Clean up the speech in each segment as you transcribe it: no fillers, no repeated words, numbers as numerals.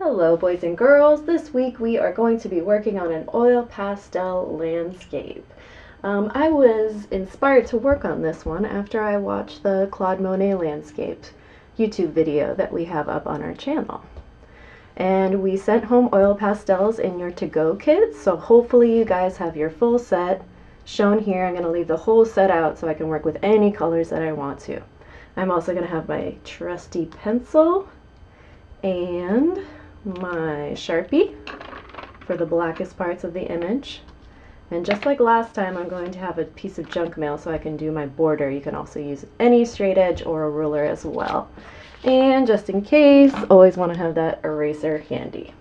Hello boys and girls, this week we are going to be working on an oil pastel landscape. I was inspired to work on this one after I watched the Claude Monet landscape YouTube video that we have up on our channel. And we sent home oil pastels in your to-go kit, so hopefully you guys have your full set shown here. I'm going to leave the whole set out so I can work with any colors that I want to. I'm also going to have my trusty pencil and my Sharpie for the blackest parts of the image. And just like last time, I'm going to have a piece of junk mail so I can do my border. You can also use any straight edge or a ruler as well. And just in case, always want to have that eraser handy.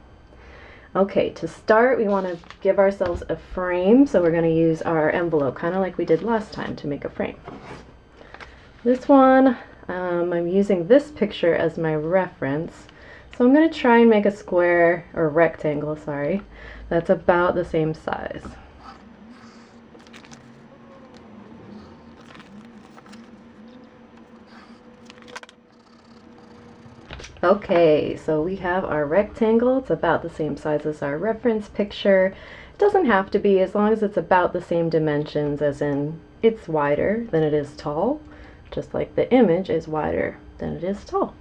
Okay, to start, we want to give ourselves a frame, so we're going to use our envelope, kind of like we did last time, to make a frame. This one, I'm using this picture as my reference. So I'm going to try and make a square, or rectangle, sorry, that's about the same size. Okay, so we have our rectangle. It's about the same size as our reference picture. It doesn't have to be, as long as it's about the same dimensions, as in it's wider than it is tall, just like the image is wider than it is tall.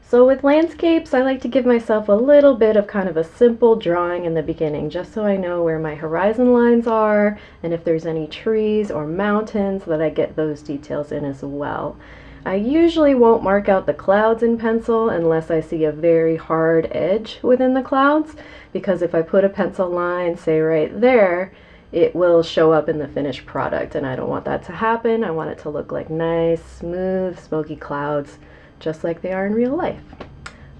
So with landscapes, I like to give myself a little bit of kind of a simple drawing in the beginning, just so I know where my horizon lines are, and if there's any trees or mountains, that I get those details in as well. I usually won't mark out the clouds in pencil unless I see a very hard edge within the clouds, because if I put a pencil line, say right there, it will show up in the finished product, and I don't want that to happen. I want it to look like nice, smooth, smoky clouds, just like they are in real life.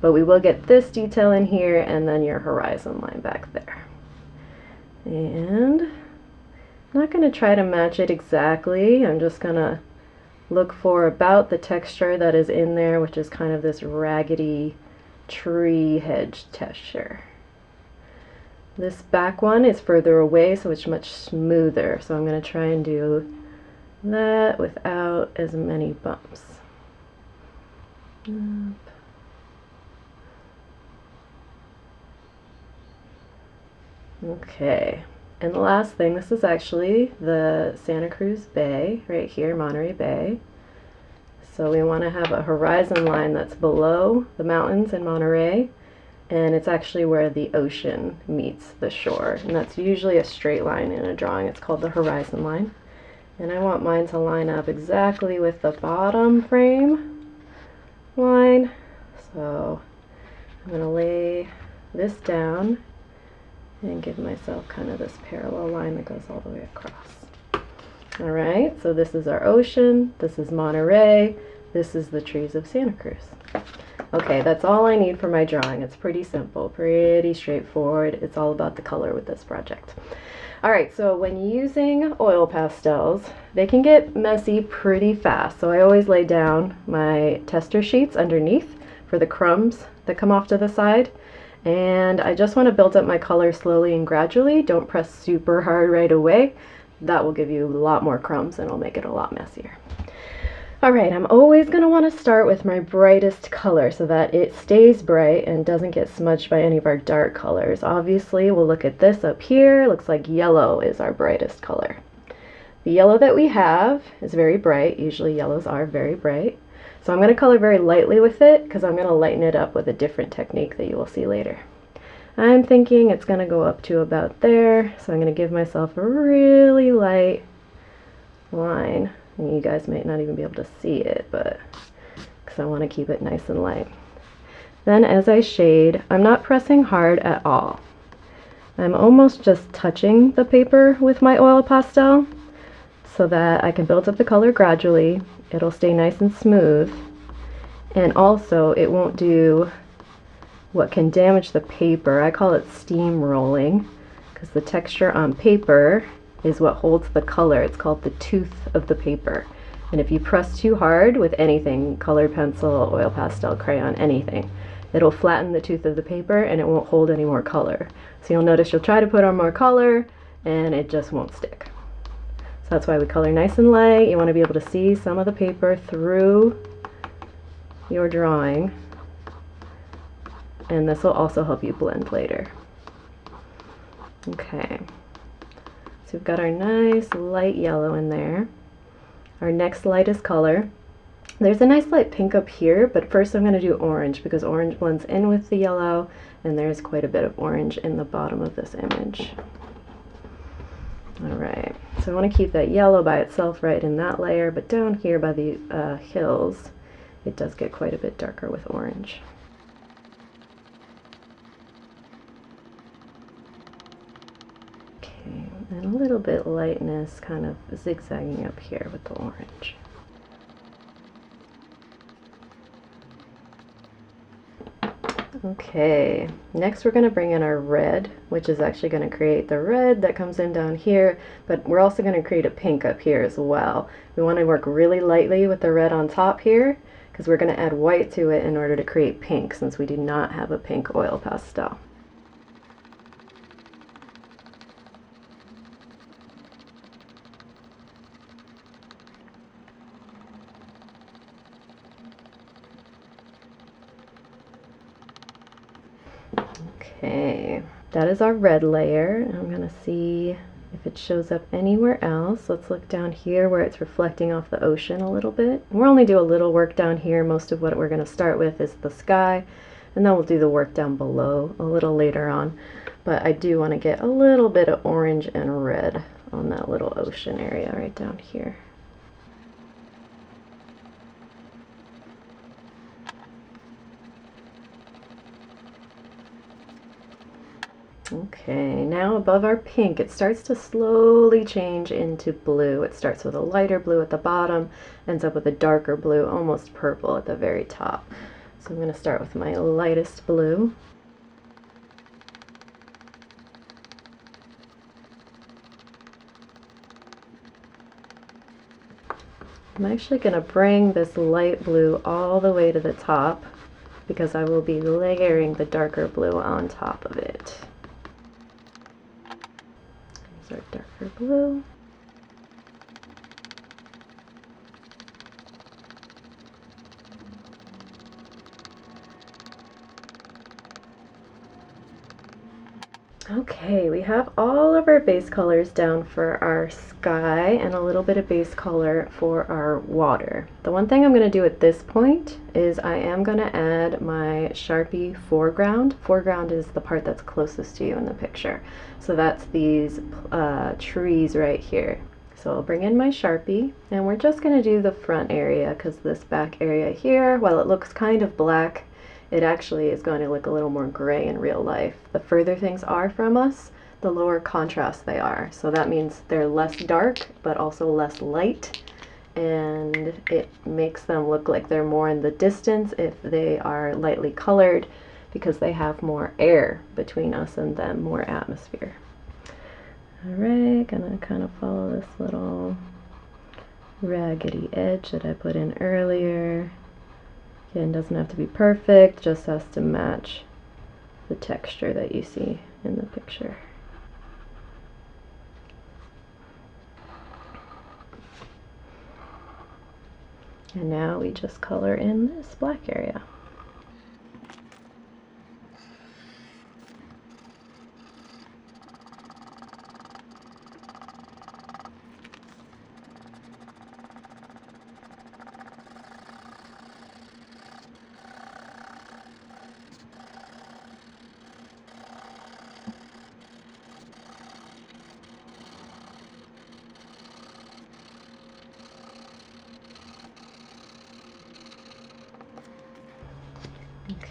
But we will get this detail in here, and then your horizon line back there. And I'm not going to try to match it exactly. I'm just going to look for about the texture that is in there, which is kind of this raggedy tree hedge texture. This back one is further away, so it's much smoother. So I'm going to try and do that without as many bumps. Okay, and the last thing, this is actually the Santa Cruz Bay, right here, Monterey Bay. So we want to have a horizon line that's below the mountains in Monterey, and it's actually where the ocean meets the shore, and that's usually a straight line in a drawing. It's called the horizon line. And I want mine to line up exactly with the bottom frame line. So I'm going to lay this down and give myself kind of this parallel line that goes all the way across. Alright, so this is our ocean, this is Monterey, this is the trees of Santa Cruz. Okay, that's all I need for my drawing. It's pretty simple, pretty straightforward. It's all about the color with this project. Alright, so when using oil pastels, they can get messy pretty fast. So I always lay down my tester sheets underneath for the crumbs that come off to the side. And I just want to build up my color slowly and gradually. Don't press super hard right away. That will give you a lot more crumbs and it'll make it a lot messier. Alright, I'm always going to want to start with my brightest color so that it stays bright and doesn't get smudged by any of our dark colors. Obviously, we'll look at this up here. It looks like yellow is our brightest color. The yellow that we have is very bright. Usually yellows are very bright. So I'm going to color very lightly with it because I'm going to lighten it up with a different technique that you will see later. I'm thinking it's going to go up to about there, so I'm going to give myself a really light line. And you guys might not even be able to see it, but because I want to keep it nice and light. Then as I shade, I'm not pressing hard at all. I'm almost just touching the paper with my oil pastel so that I can build up the color gradually. It'll stay nice and smooth, and also it won't do what can damage the paper. I call it steam rolling because the texture on paper is what holds the color. It's called the tooth of the paper, and if you press too hard with anything, colored pencil, oil pastel, crayon, anything, it'll flatten the tooth of the paper and it won't hold any more color. So you'll notice you'll try to put on more color and it just won't stick. So that's why we color nice and light. You want to be able to see some of the paper through your drawing. and this will also help you blend later. Okay, so we've got our nice light yellow in there. Our next lightest color, there's a nice light pink up here, but first I'm going to do orange because orange blends in with the yellow, and there's quite a bit of orange in the bottom of this image. Alright, so I want to keep that yellow by itself right in that layer, but down here by the hills, it does get quite a bit darker with orange. Okay, and a little bit lightness kind of zigzagging up here with the orange. Okay, next we're going to bring in our red, which is actually going to create the red that comes in down here, but we're also going to create a pink up here as well. We want to work really lightly with the red on top here, because we're going to add white to it in order to create pink, since we do not have a pink oil pastel. Okay, that is our red layer. I'm going to see if it shows up anywhere else. Let's look down here where it's reflecting off the ocean a little bit. We'll only do a little work down here. Most of what we're going to start with is the sky, and then we'll do the work down below a little later on. But I do want to get a little bit of orange and red on that little ocean area right down here. Okay, now above our pink, it starts to slowly change into blue. It starts with a lighter blue at the bottom, ends up with a darker blue, almost purple at the very top. So I'm going to start with my lightest blue. I'm actually going to bring this light blue all the way to the top because I will be layering the darker blue on top of it. Our darker blue. Okay, we have all of our base colors down for our sky and a little bit of base color for our water. The one thing I'm going to do at this point is I am going to add my Sharpie Foreground. Foreground is the part that's closest to you in the picture. So that's these trees right here. So I'll bring in my Sharpie, and we're just going to do the front area because this back area here, while it looks kind of black, it actually is going to look a little more gray in real life. The further things are from us, the lower contrast they are. So that means they're less dark, but also less light, and it makes them look like they're more in the distance if they are lightly colored, because they have more air between us and them, more atmosphere. Alright, gonna kind of follow this little raggedy edge that I put in earlier. Again, doesn't have to be perfect, just has to match the texture that you see in the picture. And now we just color in this black area.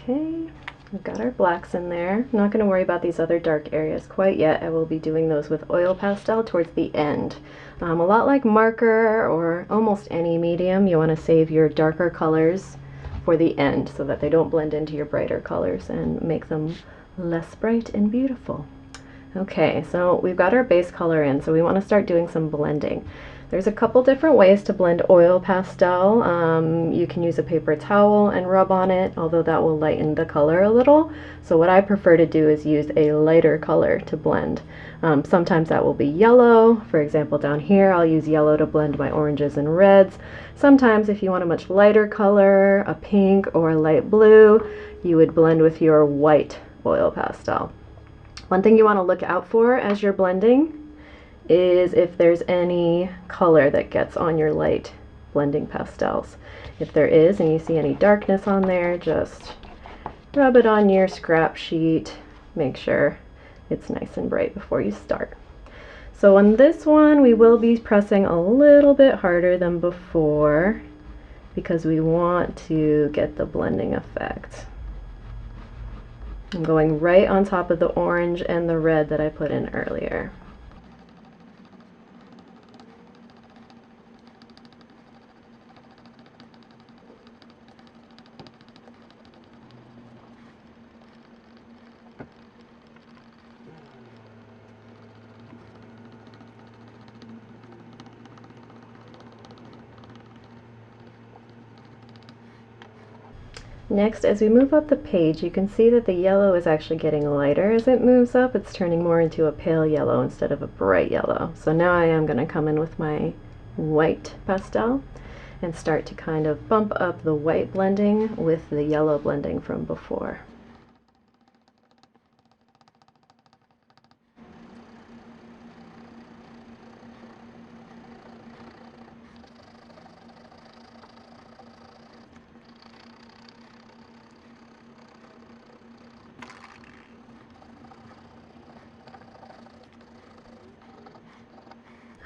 Okay, we've got our blacks in there. I'm not going to worry about these other dark areas quite yet. I will be doing those with oil pastel towards the end. A lot like marker or almost any medium, you want to save your darker colors for the end so that they don't blend into your brighter colors and make them less bright and beautiful. Okay, so we've got our base color in, so we want to start doing some blending. There's a couple different ways to blend oil pastel. You can use a paper towel and rub on it, although that will lighten the color a little. So what I prefer to do is use a lighter color to blend. Sometimes that will be yellow. For example, down here I'll use yellow to blend my oranges and reds. Sometimes if you want a much lighter color, a pink or a light blue, you would blend with your white oil pastel. One thing you want to look out for as you're blending is if there's any color that gets on your light blending pastels. If there is and you see any darkness on there, just rub it on your scrap sheet. Make sure it's nice and bright before you start. So on this one, we will be pressing a little bit harder than before because we want to get the blending effect. I'm going right on top of the orange and the red that I put in earlier. Next, as we move up the page, you can see that the yellow is actually getting lighter as it moves up. It's turning more into a pale yellow instead of a bright yellow. So now I am going to come in with my white pastel and start to kind of bump up the white blending with the yellow blending from before.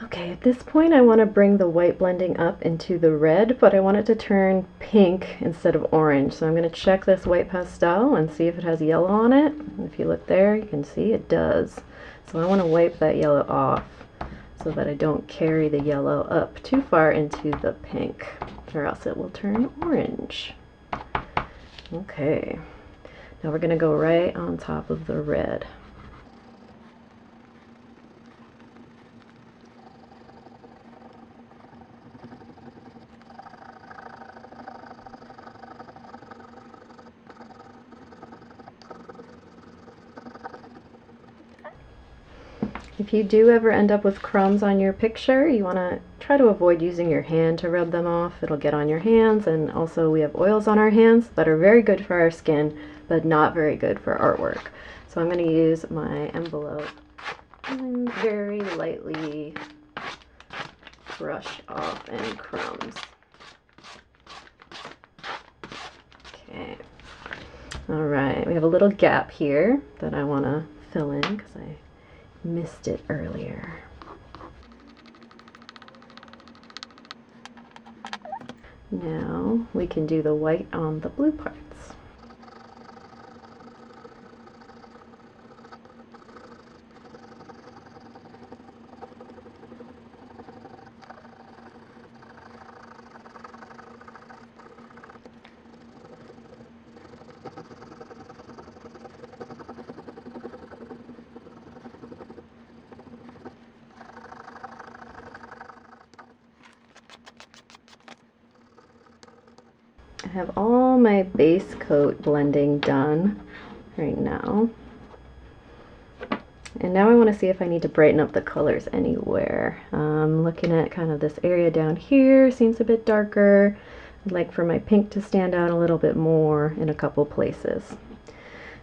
Okay, at this point I want to bring the white blending up into the red, but I want it to turn pink instead of orange. So I'm going to check this white pastel and see if it has yellow on it. If you look there, you can see it does. So I want to wipe that yellow off so that I don't carry the yellow up too far into the pink, or else it will turn orange. Okay, now we're going to go right on top of the red. If you do ever end up with crumbs on your picture, you want to try to avoid using your hand to rub them off. It'll get on your hands, and also we have oils on our hands that are very good for our skin, but not very good for artwork. So I'm going to use my envelope and very lightly brush off any crumbs. Okay. All right, we have a little gap here that I want to fill in because I missed it earlier. Now we can do the white on the blue parts. I have all my base coat blending done right now. And now I want to see if I need to brighten up the colors anywhere. Looking at kind of this area down here, seems a bit darker. I'd like for my pink to stand out a little bit more in a couple places.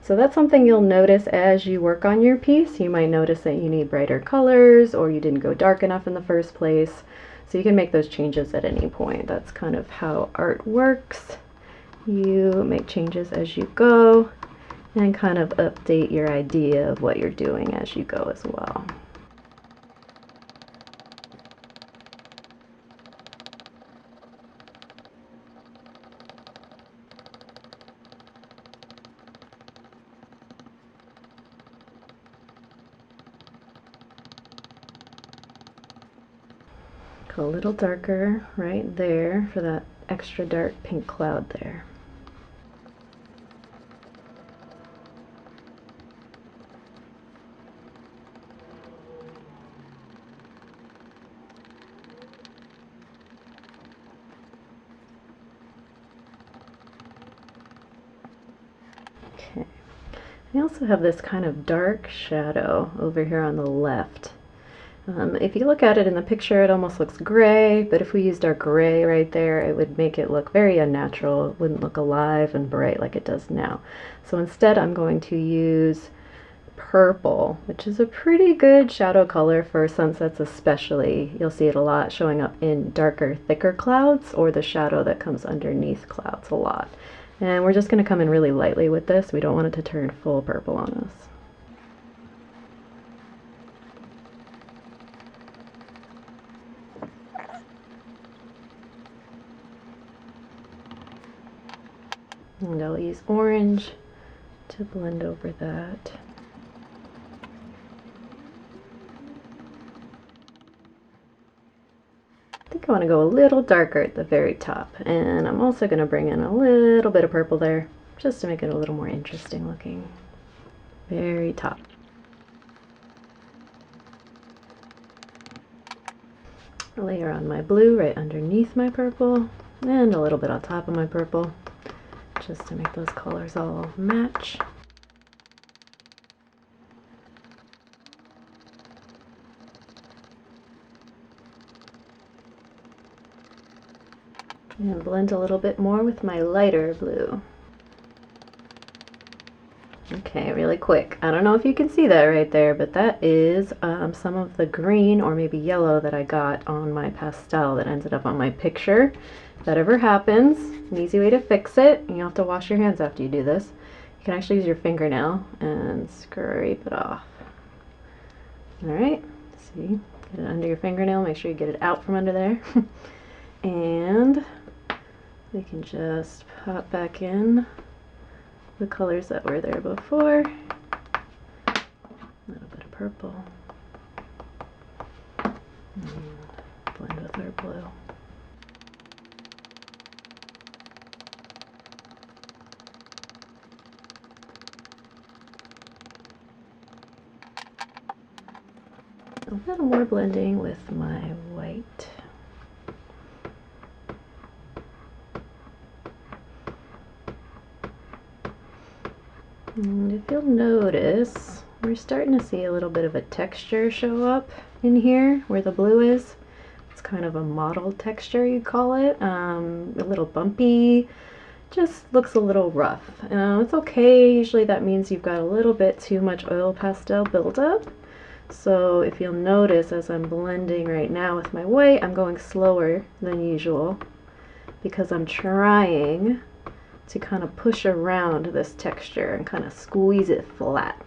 So that's something you'll notice as you work on your piece. You might notice that you need brighter colors, or you didn't go dark enough in the first place. So you can make those changes at any point. That's kind of how art works. You make changes as you go and kind of update your idea of what you're doing as you go as well. Go a little darker right there for that extra dark pink cloud there. Okay. I also have this kind of dark shadow over here on the left. If you look at it in the picture, it almost looks gray, but if we used our gray right there, it would make it look very unnatural. It wouldn't look alive and bright like it does now. So instead, I'm going to use purple, which is a pretty good shadow color for sunsets especially. You'll see it a lot showing up in darker, thicker clouds or the shadow that comes underneath clouds a lot. And we're just going to come in really lightly with this. We don't want it to turn full purple on us. And I'll use orange to blend over that. I think I want to go a little darker at the very top, and I'm also going to bring in a little bit of purple there just to make it a little more interesting looking. Very top. I'll layer on my blue right underneath my purple and a little bit on top of my purple, just to make those colors all match. And blend a little bit more with my lighter blue. Okay, really quick. I don't know if you can see that right there, but that is some of the green or maybe yellow that I got on my pastel that ended up on my picture. If that ever happens, an easy way to fix it, and you don't have to wash your hands after you do this, you can actually use your fingernail and scrape it off. Alright, see, get it under your fingernail, make sure you get it out from under there. And we can just pop back in the colors that were there before. A little bit of purple. And blend with our blue. A little more blending with my white. And if you'll notice, we're starting to see a little bit of a texture show up in here where the blue is. It's kind of a mottled texture, you'd call it. A little bumpy, just looks a little rough. It's okay, usually that means you've got a little bit too much oil pastel buildup. So if you'll notice, as I'm blending right now with my white, I'm going slower than usual because I'm trying to kind of push around this texture and kind of squeeze it flat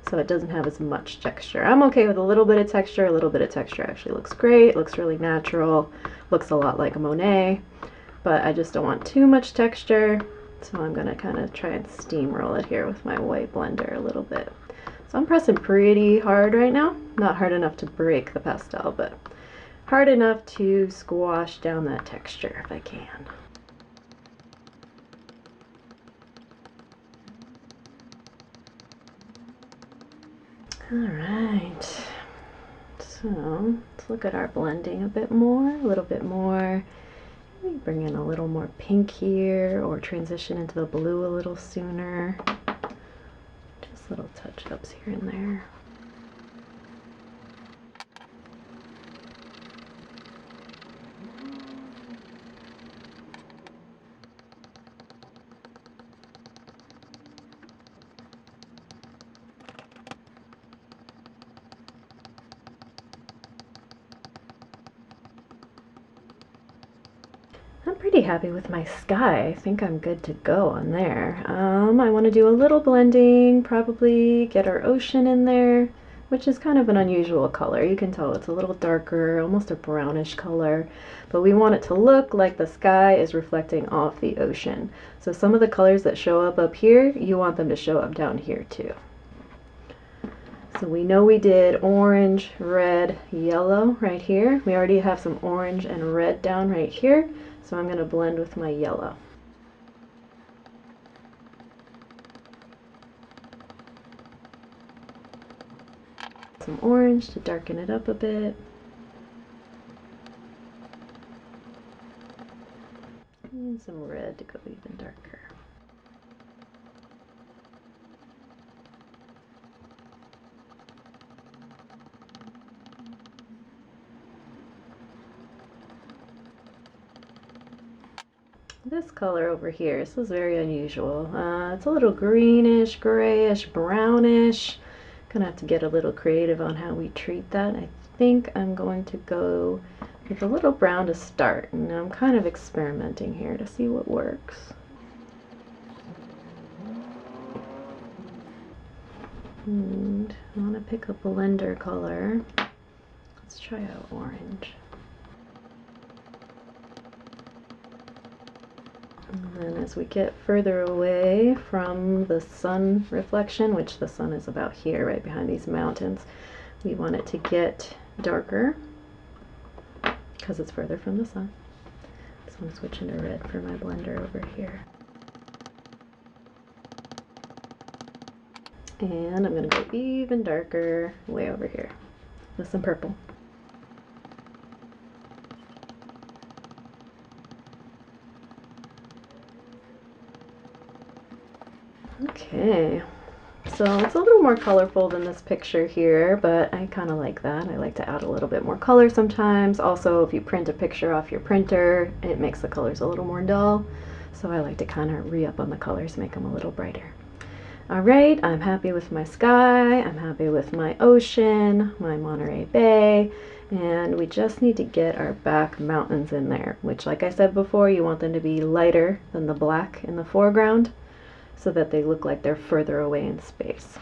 so it doesn't have as much texture. I'm okay with a little bit of texture. A little bit of texture actually looks great, looks really natural, looks a lot like a Monet, but I just don't want too much texture, so I'm going to kind of try and steamroll it here with my white blender a little bit. So I'm pressing pretty hard right now, not hard enough to break the pastel, but hard enough to squash down that texture if I can. Alright, so let's look at our blending a bit more, a little bit more. Maybe bring in a little more pink here or transition into the blue a little sooner. Just little touch-ups here and there. I'm pretty happy with my sky. I think I'm good to go on there. I want to do a little blending, probably get our ocean in there, which is kind of an unusual color. You can tell it's a little darker, almost a brownish color, but we want it to look like the sky is reflecting off the ocean. So some of the colors that show up here, you want them to show up down here too. So we know we did orange, red, yellow right here. We already have some orange and red down right here. So I'm going to blend with my yellow. Some orange to darken it up a bit. And some red to go even darker. this color over here, this is very unusual. It's a little greenish, grayish, brownish. Gonna have to get a little creative on how we treat that. I think I'm going to go with a little brown to start, and I'm kind of experimenting here to see what works. And I want to pick a blender color. Let's try out orange. And then as we get further away from the sun reflection, which the sun is about here, right behind these mountains, we want it to get darker because it's further from the sun. So I'm going to switch into red for my blender over here. And I'm going to go even darker way over here with some purple. Okay, so it's a little more colorful than this picture here, but I kind of like that. I like to add a little bit more color sometimes. Also, if you print a picture off your printer, it makes the colors a little more dull. So I like to kind of re-up on the colors, make them a little brighter. All right, I'm happy with my sky, I'm happy with my ocean, my Monterey Bay, and we just need to get our back mountains in there, which, like I said before, you want them to be lighter than the black in the foreground so that they look like they're further away in space.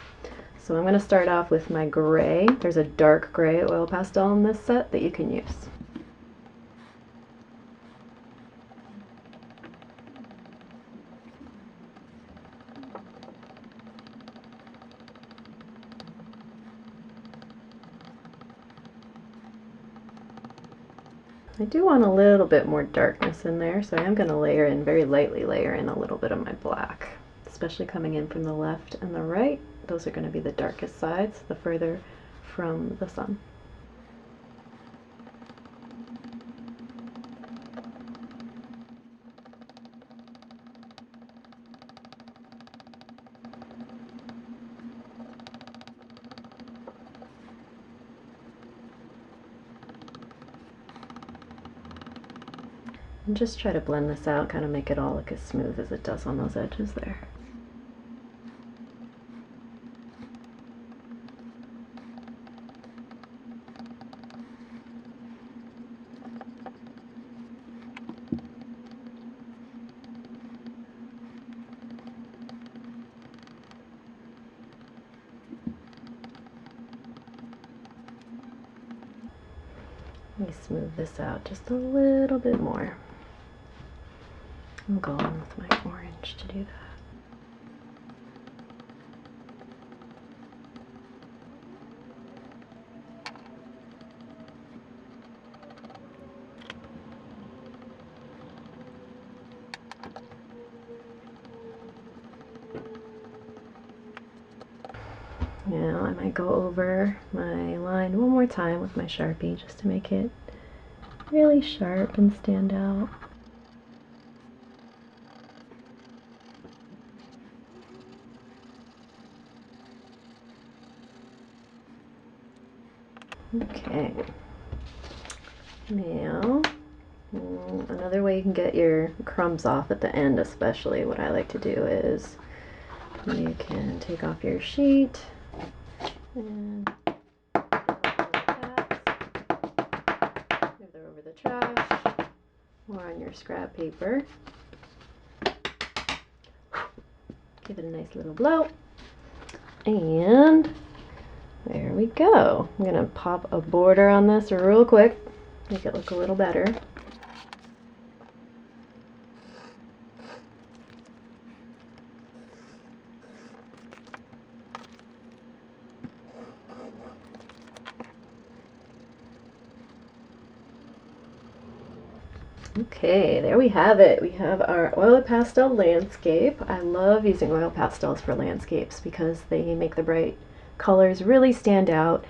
So I'm going to start off with my gray. There's a dark gray oil pastel in this set that you can use. I do want a little bit more darkness in there, so I am going to layer in, very lightly layer in a little bit of my black, especially coming in from the left and the right. Those are going to be the darkest sides, the further from the sun. And just try to blend this out, kind of make it all look as smooth as it does on those edges there. Let me smooth this out just a little bit more. I'm going with my orange to do that. Now I might go over my line one more time with my Sharpie just to make it really sharp and stand out. Okay, now another way you can get your crumbs off at the end, especially, what I like to do is you can take off your sheet and either over the trash or on your scrap paper. Give it a nice little blow, and there we go. I'm gonna pop a border on this real quick, make it look a little better. Okay, there we have it. We have our oil pastel landscape. I love using oil pastels for landscapes because they make the bright colors really stand out.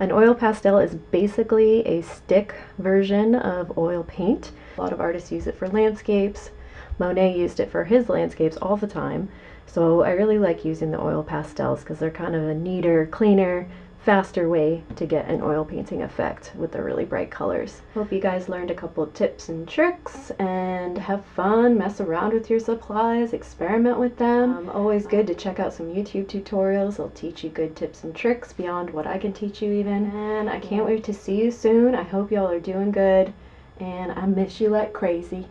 An oil pastel is basically a stick version of oil paint. A lot of artists use it for landscapes. Monet used it for his landscapes all the time. So I really like using the oil pastels because they're kind of a neater, cleaner, faster way to get an oil painting effect with the really bright colors. Hope you guys learned a couple of tips and tricks, and have fun, mess around with your supplies, experiment with them. Always good to check out some YouTube tutorials. They'll teach you good tips and tricks beyond what I can teach you even. And I can't wait to see you soon. I hope y'all are doing good, and I miss you like crazy.